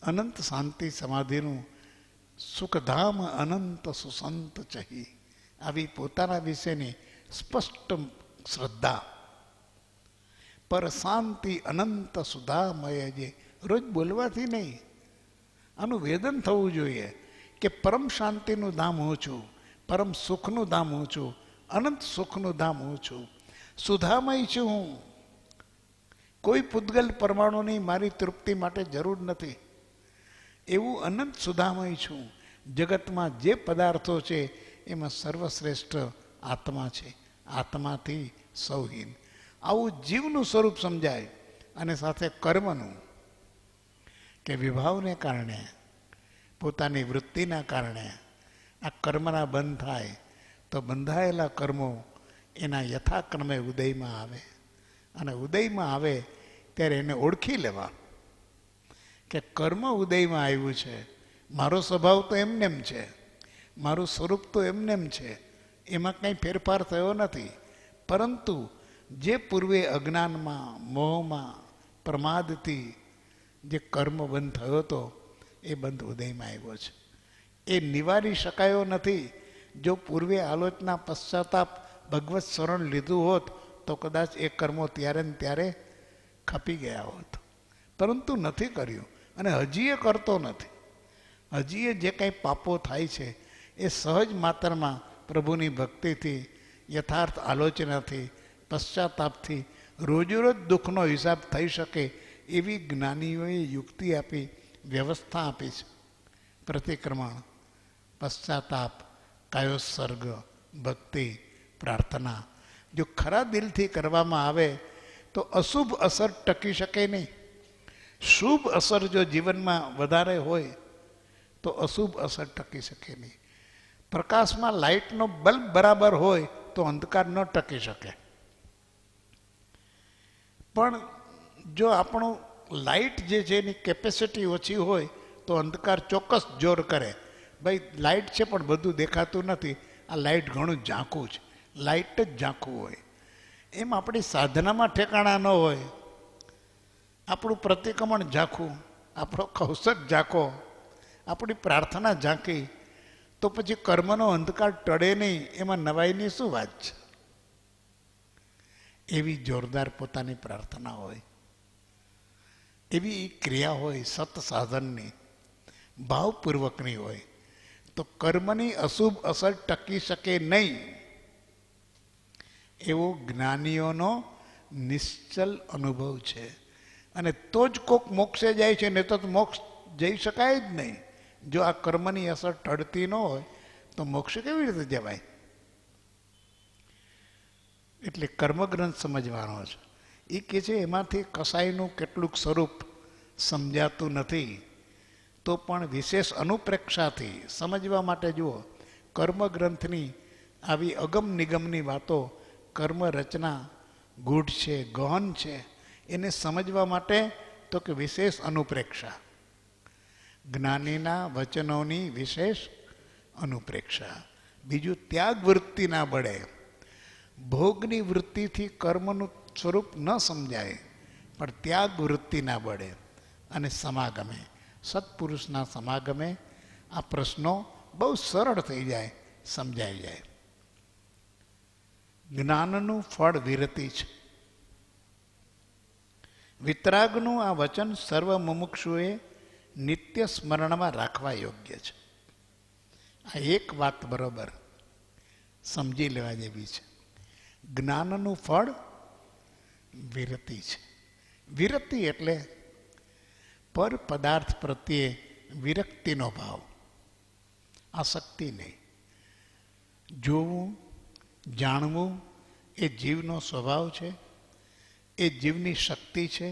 અનંત શાંતિ સમાધિનું સુખધામ અનંત સુસંત ચહી, આવી પોતાના વિશેની સ્પષ્ટ શ્રદ્ધા, પર શાંતિ અનંત સુધામય, જે રોજ બોલવાથી નહીં, આનું વેદન થવું જોઈએ કે પરમ શાંતિનું ધામ હું છું, પરમ સુખનું ધામ હું છું, અનંત સુખનું ધામ હું છું, સુધામય છું હું. કોઈ પૂતગલ પરમાણુની મારી તૃપ્તિ માટે જરૂર નથી. એવું અનંત સુધામય છું. જગતમાં જે પદાર્થો છે એમાં સર્વશ્રેષ્ઠ આત્મા છે, આત્માથી સૌહીન. આવું જીવનું સ્વરૂપ સમજાય. અને સાથે કર્મનું, કે વિભાવને કારણે, પોતાની વૃત્તિના કારણે આ કર્મના બંધ થાય તો બંધાયેલા કર્મો એના યથાક્રમે ઉદયમાં આવે. અને ઉદયમાં આવે ત્યારે એને ઓળખી લેવા કે કર્મ ઉદયમાં આવ્યું છે, મારો સ્વભાવ તો એમનેમ છે, મારું સ્વરૂપ તો એમનેમ છે, એમાં કંઈ ફેરફાર થયો નથી. પરંતુ જે પૂર્વે અજ્ઞાનમાં, મોહમાં, પ્રમાદથી જે કર્મ બંધ થયો હતો એ બંધ ઉદયમાં આવ્યો છે. એ નિવારી શકાયો નથી. જો પૂર્વે આલોચના, પશ્ચાતાપ, ભગવત શરણ લીધું હોત તો કદાચ એ કર્મો ત્યારે ને ત્યારે ખપી ગયા હોત. પરંતુ નથી કર્યું, અને હજી એ કરતો નથી. હજી એ જે કંઈ પાપો થાય છે એ સહજ માત્રમાં પ્રભુની ભક્તિથી, યથાર્થ આલોચનાથી, પશ્ચાતાપથી રોજેરોજ દુઃખનો હિસાબ થઈ શકે એવી જ્ઞાનીઓએ યુક્તિ આપી, વ્યવસ્થા આપી છે. પ્રતિક્રમણ, પશ્ચાતાપ, કાયોત્સર્ગ, ભક્તિ, પ્રાર્થના જો ખરા દિલથી કરવામાં આવે તો અશુભ અસર ટકી શકે નહીં. શુભ અસર જો જીવનમાં વધારે હોય તો અશુભ અસર ટકી શકે નહીં. પ્રકાશમાં લાઇટનો બલ્બ બરાબર હોય તો અંધકાર ન ટકી શકે. પણ જો આપણું લાઇટ જે છે એની કેપેસિટી ઓછી હોય તો અંધકાર ચોક્કસ જોર કરે. ભાઈ લાઇટ છે પણ બધું દેખાતું નથી, આ લાઇટ ઘણું ઝાંખું છે, લાઇટ જ ઝાંખું હોય. એમ આપણી સાધનામાં ઠેકાણા ન હોય, આપણું પ્રતિક્રમણ ઝાંખું, આપણો કૌશક ઝાંખો, આપણી પ્રાર્થના ઝાંખી, તો પછી કર્મનો અંધકાર ટળે નહીં. એમાં નવાઈની શું વાત છે? એવી જોરદાર પોતાની પ્રાર્થના હોય, એવી ક્રિયા હોય સત સાધનની, ભાવપૂર્વકની હોય, તો કર્મની અશુભ અસર ટકી શકે નહીં. એવો જ્ઞાનીઓનો નિશ્ચલ અનુભવ છે. અને તો જ કોક મોક્ષે જાય છે, નહીં તો મોક્ષ જઈ શકાય જ નહીં. જો આ કર્મની અસર ટળતી ન હોય તો મોક્ષ કેવી રીતે જવાય? એટલે કર્મગ્રંથ સમજવાનો છે. એ કહે છે એમાંથી કસાયનું કેટલુંક સ્વરૂપ સમજાતું નથી, તો પણ વિશેષ અનુપ્રેક્ષાથી સમજવા માટે જુઓ, કર્મગ્રંથની આવી અગમ નિગમની વાતો, કર્મ રચના ગૂઢ છે, ગહન છે, એને સમજવા માટે તો કે વિશેષ અનુપ્રેક્ષા, જ્ઞાનીના વચનોની વિશેષ અનુપ્રેક્ષા. બીજું ત્યાગ વૃત્તિના બળે, ભોગની વૃત્તિથી કર્મનું સ્વરૂપ ન સમજાય, પણ ત્યાગ વૃત્તિના બળે અને સમાગમે, સત્પુરુષના સમાગમે આ પ્રશ્નો બહુ સરળ થઈ જાય, સમજાઈ જાય. જ્ઞાનનું ફળ વિરતિ છે. વિતરાગનું આ વચન સર્વ મુમુક્ષુએ નિત્ય સ્મરણમાં રાખવા યોગ્ય છે. આ એક વાત બરોબર સમજી લેવા જેવી છે. જ્ઞાનનું ફળ વિરતિ છે. વિરતિ એટલે પર પદાર્થ પ્રત્યે વિરક્તિનો ભાવ, આસક્તિ નહીં. જોવું, જાણવું એ જીવનો સ્વભાવ છે, એ જીવની શક્તિ છે,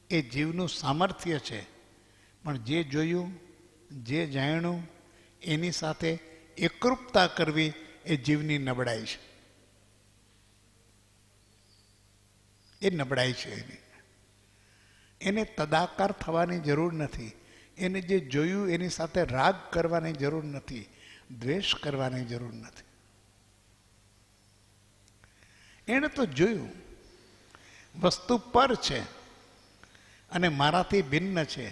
એ જીવનું સામર્થ્ય છે. પણ જે જોયું, જે જાણ્યું એની સાથે એકરૂપતા કરવી એ જીવની નબળાઈ છે. એ નબળાઈ છે એની. એને તદાકાર થવાની જરૂર નથી. એને જે જોયું એની સાથે રાગ કરવાની જરૂર નથી, દ્વેષ કરવાની જરૂર નથી. એણે તો જોયું વસ્તુ પર છે અને મારાથી ભિન્ન છે.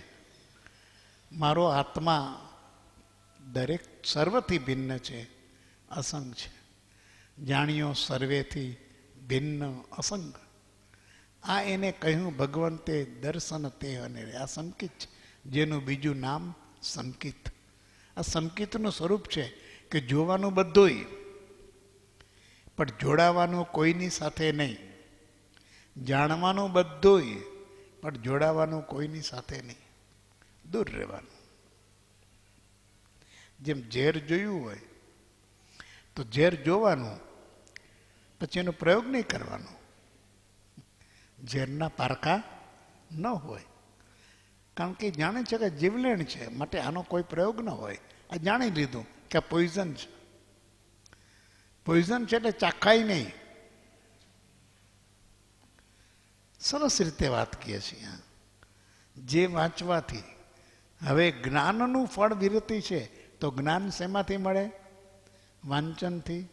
મારો આત્મા દરેક સર્વથી ભિન્ન છે, અસંગ છે. જાણ્યો સર્વેથી ભિન્ન અસંગ. આ એને કહ્યું ભગવંતે દર્શન તે અને આ સંકિત છે, જેનું બીજું નામ સંકિત. આ સંકિતનું સ્વરૂપ છે કે જોવાનું બધુંય, પણ જોડાવાનું કોઈની સાથે નહીં. જાણવાનું બધુંય, પણ જોડાવાનું કોઈની સાથે નહીં, દૂર રહેવાનું. જેમ ઝેર જોયું હોય તો ઝેર જોવાનું, પછી એનો પ્રયોગ નહીં કરવાનો. ઝેરના પારખા ન હોય, કારણ કે જાણે છે કે જીવલેણ છે, માટે આનો કોઈ પ્રયોગ ન હોય. આ જાણી લીધું કે આ પોઈઝન છે. પોઈઝન છે એટલે ચાખાય નહીં. સરસ રીતે વાત કરીએ છીએ જે વાંચવાથી. હવે જ્ઞાનનું ફળ વિરતિ છે, તો જ્ઞાન શેમાંથી મળે? વાંચનથી,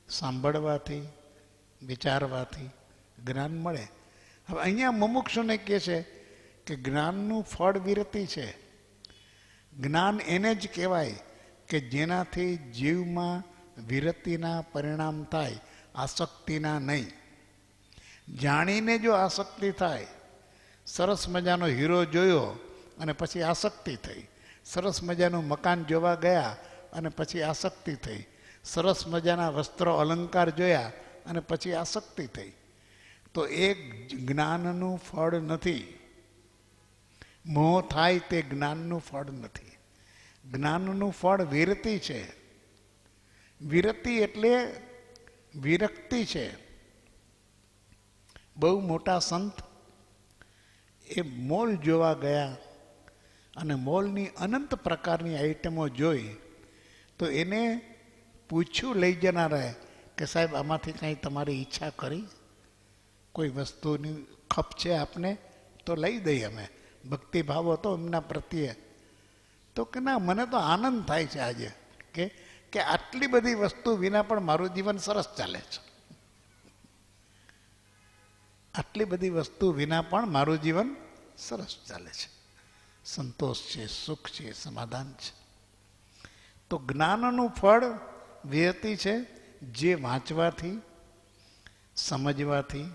સાંભળવાથી, વિચારવાથી જ્ઞાન મળે. હવે અહીંયા મુમુક્ષુને કહે છે કે જ્ઞાનનું ફળ વિરતિ છે. જ્ઞાન એને જ કહેવાય કે જેનાથી જીવમાં વિરતિના પરિણામ થાય, આસક્તિના નહીં. જાણીને જો આસક્તિ થાય, સરસ મજાનો હીરો જોયો અને પછી આસક્તિ થઈ, સરસ મજાનું મકાન જોવા ગયા અને પછી આસક્તિ થઈ, સરસ મજાના વસ્ત્રો અલંકાર જોયા અને પછી આસક્તિ થઈ, તો એ જ્ઞાનનું ફળ નથી. મોહ થાય તે જ્ઞાનનું ફળ નથી. જ્ઞાનનું ફળ વિરતિ છે. વિરતિ એટલે વિરક્તિ છે. બહુ મોટા સંત એ મોલ જોવા ગયા અને મોલની અનંત પ્રકારની આઈટમો જોઈ, તો એને પૂછ્યું લઈ જનારાએ કે સાહેબ આમાંથી કાંઈ તમારી ઈચ્છા કરી? કોઈ વસ્તુની ખપ છે આપને તો લઈ દઈએ અમે. ભક્તિભાવ હતો એમના પ્રત્યે. તો કે ના, મને તો આનંદ થાય છે આજે કે આટલી બધી વસ્તુ વિના પણ મારું જીવન સરસ ચાલે છે. આટલી બધી વસ્તુ વિના પણ મારું જીવન સરસ ચાલે છે. સંતોષ છે, સુખ છે, સમાધાન છે. તો જ્ઞાનનું ફળ વિરતિ છે, જે વાંચવાથી, સમજવાથી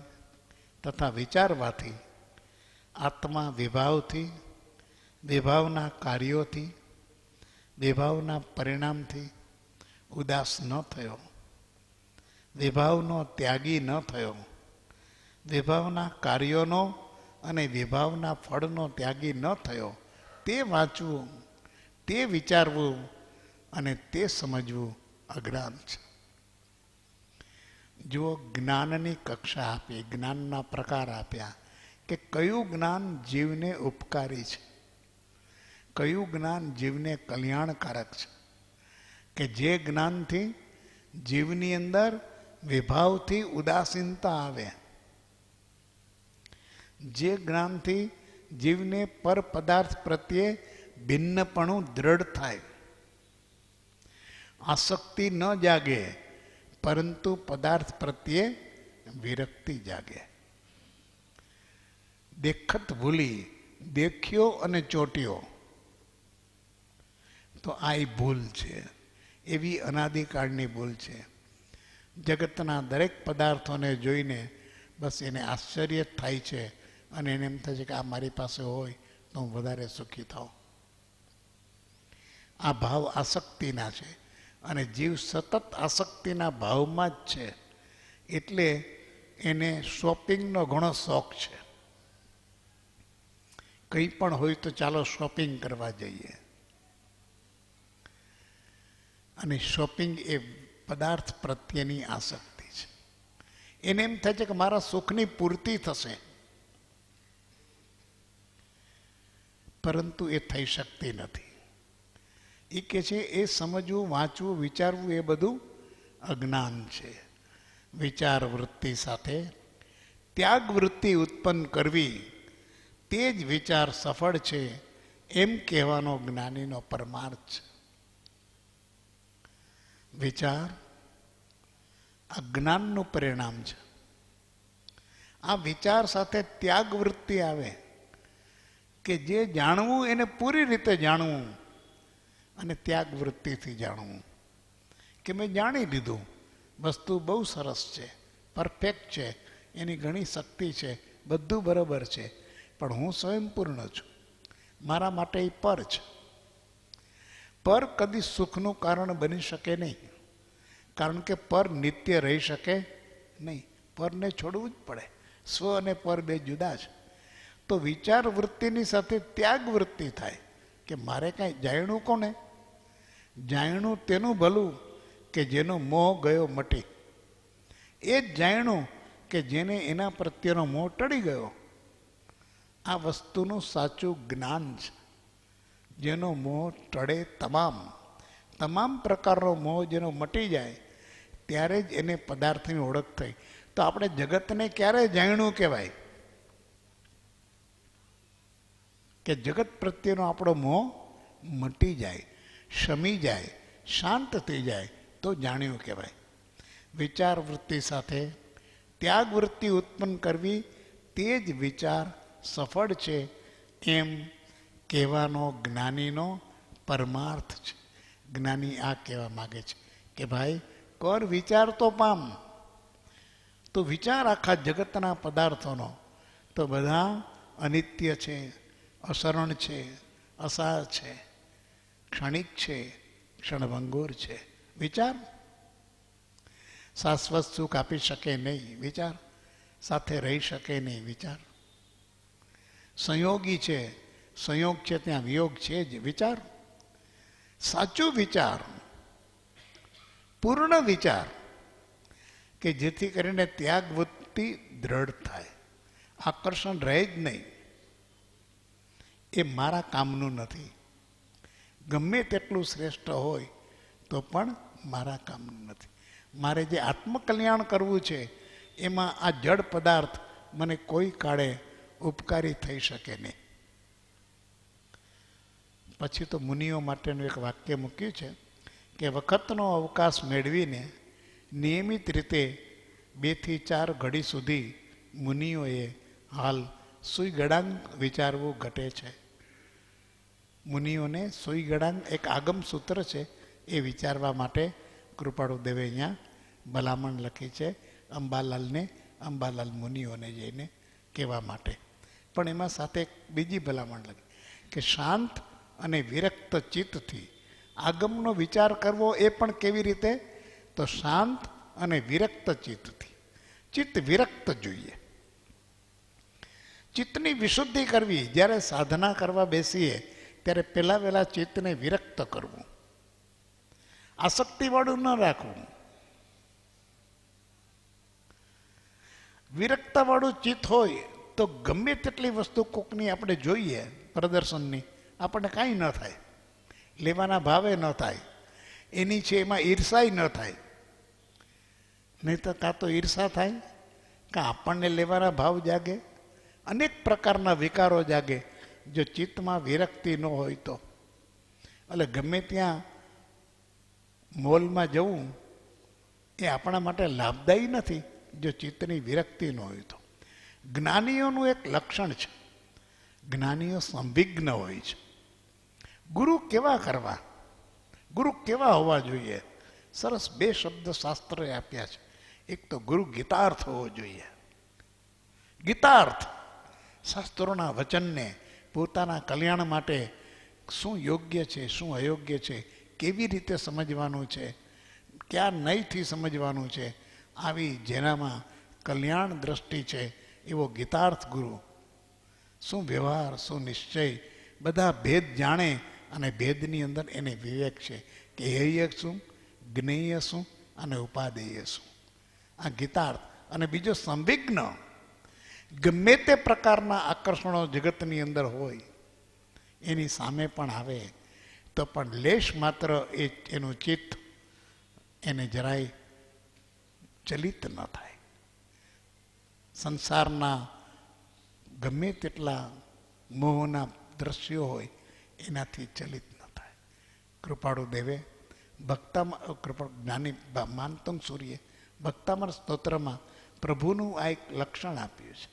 તથા વિચારવાથી, આત્મા વિભાવથી, વિભાવના કાર્યોથી, વિભાવના પરિણામથી ઉદાસ ન થયો, વિભાવનો ત્યાગી ન થયો, વિભાવના કાર્યોનો અને વિભાવના ફળનો ત્યાગી ન થયો, તે વાંચવું, તે વિચારવું અને તે સમજવું અજ્ઞાન છે. જુઓ, જ્ઞાનની કક્ષા આપી, જ્ઞાનના પ્રકાર આપ્યા કે કયું જ્ઞાન જીવને ઉપકારી છે, કયું જ્ઞાન જીવને કલ્યાણકારક છે, કે જે જ્ઞાનથી જીવની અંદર વિભાવથી ઉદાસીનતા આવે, જે જ્ઞાનથી જીવને પર પદાર્થ પ્રત્યે ભિન્નપણું દ્રઢ થાય, આસક્તિ ન જાગે પરંતુ પદાર્થ પ્રત્યે વિરક્તિ જાગે. દેખત ભૂલી દેખ્યો અને ચોટ્યો, તો આ ભૂલ છે, એવી અનાદિકાળની ભૂલ છે. જગતના દરેક પદાર્થોને જોઈને બસ એને આશ્ચર્ય થાય છે અને એને એમ થાય છે કે આ મારી પાસે હોય તો હું વધારે સુખી થાઉં. આ ભાવ આસક્તિના છે અને જીવ સતત આસક્તિના ભાવમાં જ છે, એટલે એને શોપિંગનો ઘણો શોખ છે. કંઈ પણ હોય તો ચાલો શોપિંગ કરવા જઈએ, અને શોપિંગ એ પદાર્થ પ્રત્યેની આસક્તિ છે. એને એમ થાય છે કે મારા સુખની પૂર્તિ થશે, પરંતુ એ થઈ શકતી નથી. એ કે છે એ સમજવું, વાંચવું, વિચારવું એ બધું અજ્ઞાન છે. વિચાર વૃત્તિ સાથે ત્યાગ વૃત્તિ ઉત્પન્ન કરવી તે જ વિચાર સફળ છે, એમ કહેવાનો જ્ઞાનીનો પરમાર્થ છે. વિચાર આ જ્ઞાનનું પરિણામ છે. આ વિચાર સાથે ત્યાગ વૃત્તિ આવે કે જે જાણવું એને પૂરી રીતે જાણવું, અને ત્યાગ વૃત્તિથી જાણવું કે મેં જાણી લીધું, વસ્તુ બહુ સરસ છે, પરફેક્ટ છે, એની ઘણી શક્તિ છે, બધું બરાબર છે, પણ હું સ્વયંપૂર્ણ છું, મારા માટે એ પર છે. પર કદી સુખનું કારણ બની શકે નહીં, કારણ કે પર નિત્ય રહી શકે નહીં. પરને છોડવું જ પડે. સ્વ અને પર બે જુદા છે. તો વિચાર વૃત્તિની સાથે ત્યાગ વૃત્તિ થાય કે મારે કાંઈ જાણ્યું કોને? જાણ્યું તેનું ભલું કે જેનો મોહ ગયો મટી. એ જ જાણ્યું કે જેને એના પ્રત્યેનો મોહ ટળી ગયો. આ વસ્તુનું સાચું જ્ઞાન છે. જેનો મોહ ટળે તમામ પ્રકારનો મોહ જેનો મટી જાય ત્યારે જ એને પદાર્થની ઓળખ થઈ. તો આપણે જગતને ક્યારે જાણ્યું કહેવાય? કે જગત પ્રત્યેનો આપણો મોહ મટી જાય, શમી જાય, શાંત થઈ જાય તો જાણ્યું કહેવાય. વિચાર વૃત્તિ સાથે ત્યાગ વૃત્તિ ઉત્પન્ન કરવી તે જ વિચાર સફળ છે, એમ કહેવાનો જ્ઞાનીનો પરમાર્થ છે. જ્ઞાની આ કહેવા માગે છે કે ભાઈ કર વિચાર તો પામ. તો વિચાર આખા જગતના પદાર્થોનો તો બધા અનિત્ય છે, અસરણ છે, અસાર છે, ક્ષણિક છે, ક્ષણભંગુર છે. વિચાર શાશ્વત સુખ આપી શકે નહીં, વિચાર સાથે રહી શકે નહીં. વિચાર સંયોગી છે, સંયોગ છે ત્યાં વિયોગ છે જ. વિચાર સાચું વિચાર, પૂર્ણ વિચાર કે જેથી કરીને ત્યાગ વૃત્તિ દ્રઢ થાય, આકર્ષણ રહે જ નહીં. એ મારા કામનું નથી. ગમે તેટલું શ્રેષ્ઠ હોય તો પણ મારા કામનું નથી. મારે જે આત્મકલ્યાણ કરવું છે એમાં આ જડ પદાર્થ મને કોઈ કાળે ઉપકારી થઈ શકે નહીં. પછી તો મુનિઓ માટેનું એક વાક્ય મૂક્યું છે કે વખતનો અવકાશ મેળવીને નિયમિત રીતે 2 થી 4 ઘડી સુધી મુનિઓએ હાલ સુઈ ગળાંગ વિચારવું ઘટે છે. મુનિઓને સુઈ ગળાંગ એક આગમ સૂત્ર છે, એ વિચારવા માટે કૃપાળુ દેવે અહીંયા ભલામણ લખી છે અંબાલાલને, અંબાલાલ મુનિઓને જઈને કહેવા માટે. પણ એમાં સાથે એક બીજી ભલામણ લખી કે શાંત અને વિરક્ત ચિત્તથી આગમનો વિચાર કરવો. એ પણ કેવી રીતે? તો શાંત અને વિરક્ત ચિત્તથી. ચિત્ત વિરક્ત જોઈએ. ચિત્તની વિશુદ્ધિ કરવી. જ્યારે સાધના કરવા બેસીએ ત્યારે પહેલા ચિત્તને વિરક્ત કરવું, આસક્તિવાળું ન રાખવું. વિરક્તવાળું ચિત્ત હોય તો ગમે તેટલી વસ્તુ કોકની આપણે જોઈએ પ્રદર્શનની, આપણને કાંઈ ન થાય, લેવાના ભાવે ન થાય, એની છે એમાં ઈર્ષાય ન થાય. નહીં તો કાં તો ઈર્ષા થાય, કાં આપણને લેવાના ભાવ જાગે, અનેક પ્રકારના વિકારો જાગે જો ચિત્તમાં વિરક્તિ ન હોય તો. એટલે ગમે ત્યાં મોલમાં જવું એ આપણા માટે લાભદાયી નથી જો ચિત્તની વિરક્તિ ન હોય તો. જ્ઞાનીઓનું એક લક્ષણ છે, જ્ઞાનીઓ સંવિઘ્ન હોય છે. ગુરુ કેવા કરવા, ગુરુ કેવા હોવા જોઈએ? સરસ બે શબ્દ શાસ્ત્રોએ આપ્યા છે. એક તો ગુરુ ગીતાર્થ હોવો જોઈએ. ગીતાર્થ શાસ્ત્રોના વચનને પોતાના કલ્યાણ માટે શું યોગ્ય છે, શું અયોગ્ય છે, કેવી રીતે સમજવાનું છે, ક્યાં નહીંથી સમજવાનું છે, આવી જેનામાં કલ્યાણ દ્રષ્ટિ છે એવો ગીતાર્થ ગુરુ. શું વ્યવહાર, શું નિશ્ચય, બધા ભેદ જાણે અને ભેદની અંદર એને વિવેક છે કે હેય શું, જ્ઞેય શું અને ઉપાદેય શું. આ ગીતાર્થ. અને બીજો સંવિઘ્ન, ગમે તે પ્રકારના આકર્ષણો જગતની અંદર હોય એની સામે પણ આવે તો પણ લેશ માત્ર એનું ચિત્ત એને જરાય ચલિત ન થાય. સંસારના ગમે તેટલા મોહના દ્રશ્યો હોય એનાથી ચલિત ન થાય. કૃપાળુ દેવે જ્ઞાની માનતંગ સૂર્યે ભક્તામર સ્તોત્રમાં પ્રભુનું આ એક લક્ષણ આપ્યું છે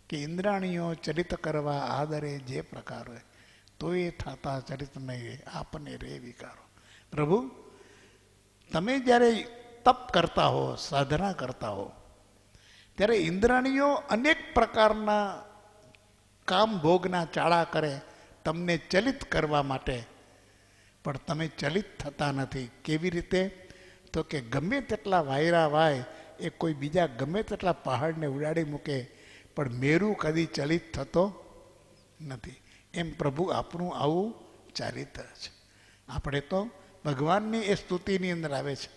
કે ઇન્દ્રાણીઓ ચરિત કરવા આદરે જે પ્રકાર હોય તો એ થતા ચરિત નહીં આપને રે વિકારો. પ્રભુ તમે જ્યારે તપ કરતા હો, સાધના કરતા હો, ત્યારે ઇન્દ્રાણીઓ અનેક પ્રકારના કામ ભોગના ચાળા કરે તમને ચલિત કરવા માટે, પણ તમે ચલિત થતા નથી. કેવી રીતે? તો કે ગમે તેટલા વાયરા વાય એ કોઈ બીજા ગમે તેટલા પહાડને ઉડાડી મૂકે પણ મેરુ કદી ચલિત થતો નથી. એમ પ્રભુ આપણું આવું ચારિત્ર છે. આપણે તો ભગવાનની એ સ્તુતિની અંદર આવે છે,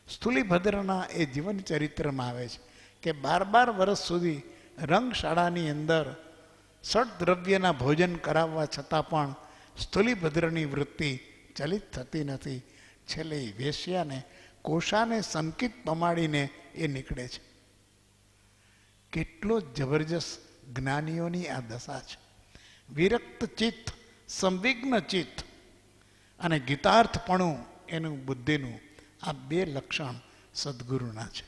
સ્થુલીભદ્રના એ જીવન ચરિત્રમાં આવે છે કે 12 વર્ષ સુધી રંગશાળાની અંદર ષડદ્રવ્યના ભોજન કરાવવા છતાં પણ સ્થુલીભદ્રની વૃત્તિ ચલિત થતી નથી. છેલ્લે વેશ્યાને કોષાને સંકિત પમાડીને એ નીકળે છે. કેટલો જબરજસ્ત જ્ઞાનીઓની આ દશા છે. વિરક્ત ચિત્ત, સંવિઘ્ન ચિત્ત અને ગીતાર્થપણું એનું બુદ્ધિનું, આ બે લક્ષણ સદગુરુના છે.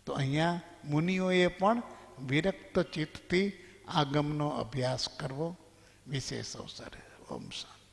તો અહીંયા મુનિઓએ પણ વિરક્ત ચિત્તથી આગમનો અભ્યાસ કરવો વિશેષ અવસર. ઓમ શાંતિ.